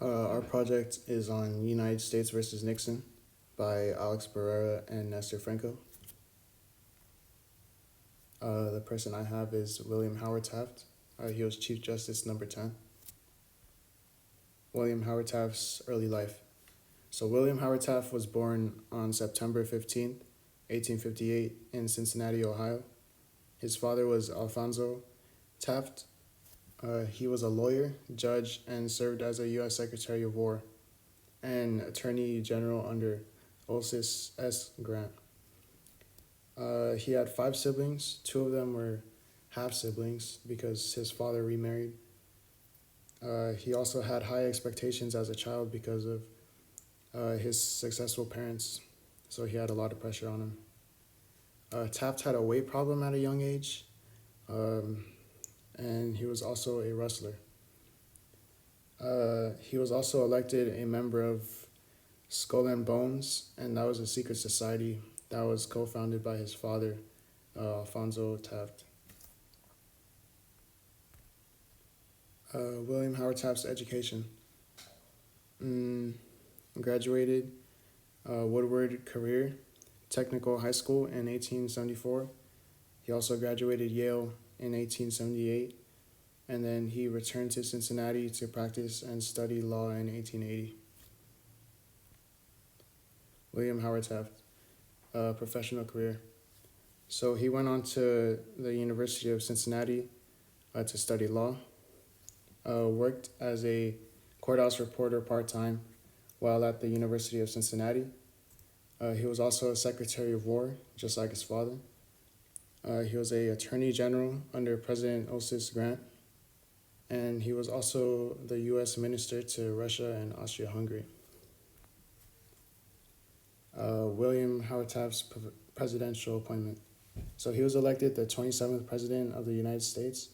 Our project is on United States versus Nixon by Alex Barrera and Nestor Franco. The person I have is William Howard Taft. He was Chief Justice number 10. William Howard Taft's early life. So William Howard Taft was born on September 15th, 1858 in Cincinnati, Ohio. His father was Alfonso Taft. He was a lawyer, judge, and served as a U.S. Secretary of War and Attorney General under Ulysses S. Grant. He had five siblings. Two of them were half siblings because his father remarried. He also had high expectations as a child because of his successful parents, so he had a lot of pressure on him. Taft had a weight problem at a young age, and he was also a wrestler. He was also elected a member of Skull and Bones, and that was a secret society that was co-founded by his father, Alfonso Taft. William Howard Taft's education. Graduated Woodward Career Technical High School in 1874. He also graduated Yale in 1878, and then he returned to Cincinnati to practice and study law in 1880. William Howard Taft, professional career. So he went on to the University of Cincinnati to study law, worked as a courthouse reporter part-time while at the University of Cincinnati. He was also a Secretary of War, just like his father. He was a Attorney General under President Ulysses Grant, and he was also the U.S. Minister to Russia and Austria-Hungary. William Howard Taft's presidential appointment. So he was elected the 27th President of the United States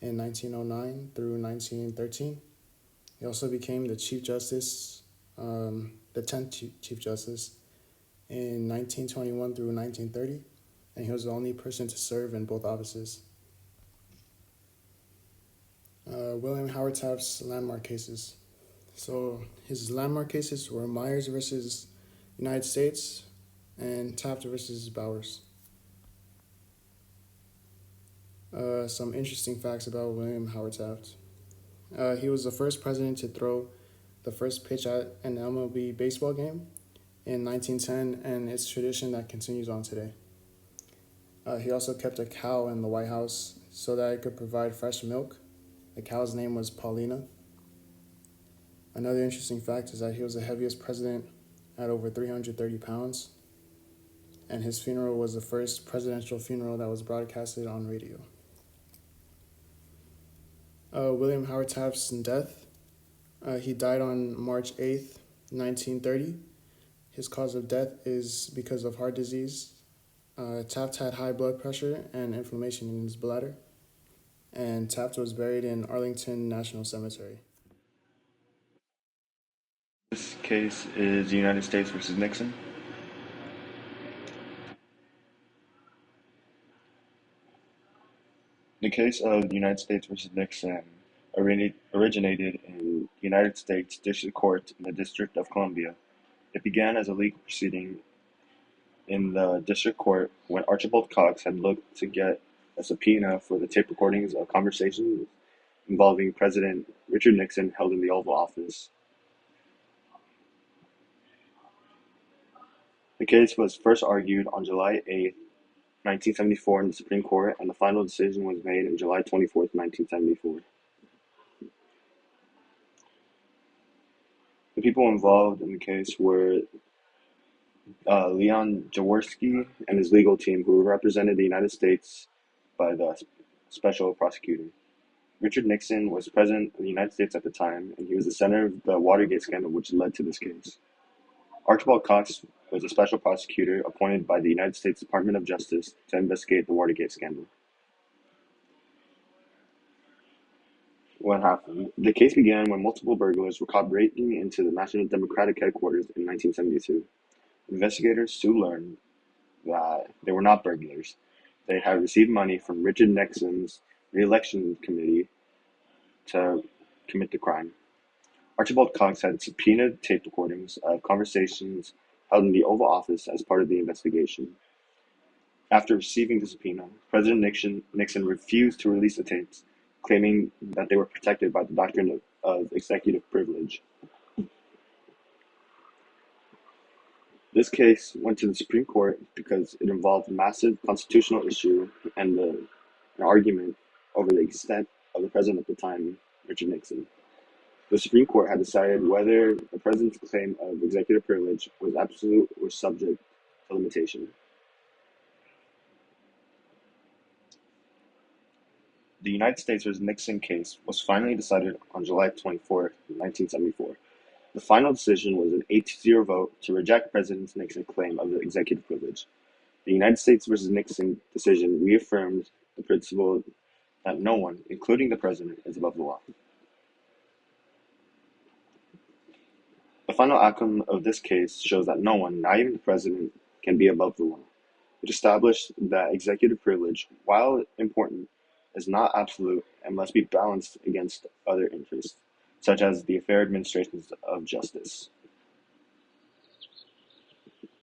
in 1909 through 1913. He also became the Chief Justice, the 10th Chief Justice in 1921 through 1930, and he was the only person to serve in both offices. William Howard Taft's landmark cases. So his landmark cases were Myers versus United States and Taft versus Bowers. Some interesting facts about William Howard Taft. He was the first president to throw the first pitch at an MLB baseball game in 1910, and it's tradition that continues on today. He also kept a cow in the White House so that it could provide fresh milk. The cow's name was Paulina. Another interesting fact is that he was the heaviest president at over 330 pounds, and his funeral was the first presidential funeral that was broadcasted on radio. William Howard Taft's death. He died on March 8th, 1930. His cause of death is because of heart disease. Taft had high blood pressure and inflammation in his bladder, and Taft was buried in Arlington National Cemetery. This case is United States versus Nixon. The case of the United States versus Nixon originated in the United States District Court in the District of Columbia. It began as a legal proceeding in the District Court when Archibald Cox had looked to get a subpoena for the tape recordings of conversations involving President Richard Nixon held in the Oval Office. The case was first argued on July 8th, 1974 in the Supreme Court, and the final decision was made on July 24th, 1974. The people involved in the case were Leon Jaworski and his legal team, who represented the United States by the special prosecutor. Richard Nixon was president of the United States at the time, and he was the center of the Watergate scandal, which led to this case. Archibald Cox was a special prosecutor appointed by the United States Department of Justice to investigate the Watergate scandal. What happened? The case began when multiple burglars were caught breaking into the National Democratic headquarters in 1972. Investigators soon learned that they were not burglars. They had received money from Richard Nixon's re-election committee to commit the crime. Archibald Cox had subpoenaed tape recordings of conversations held in the Oval Office as part of the investigation. After receiving the subpoena, President Nixon refused to release the tapes, claiming that they were protected by the doctrine of executive privilege. This case went to the Supreme Court because it involved a massive constitutional issue and an argument over the extent of the president at the time, Richard Nixon. The Supreme Court had decided whether the president's claim of executive privilege was absolute or subject to limitation. The United States vs. Nixon case was finally decided on July 24, 1974. The final decision was an 8-0 vote to reject President Nixon's claim of the executive privilege. The United States vs. Nixon decision reaffirmed the principle that no one, including the president, is above the law. The final outcome of this case shows that no one, not even the president, can be above the law. It established that executive privilege, while important, is not absolute and must be balanced against other interests, such as the fair administration of justice.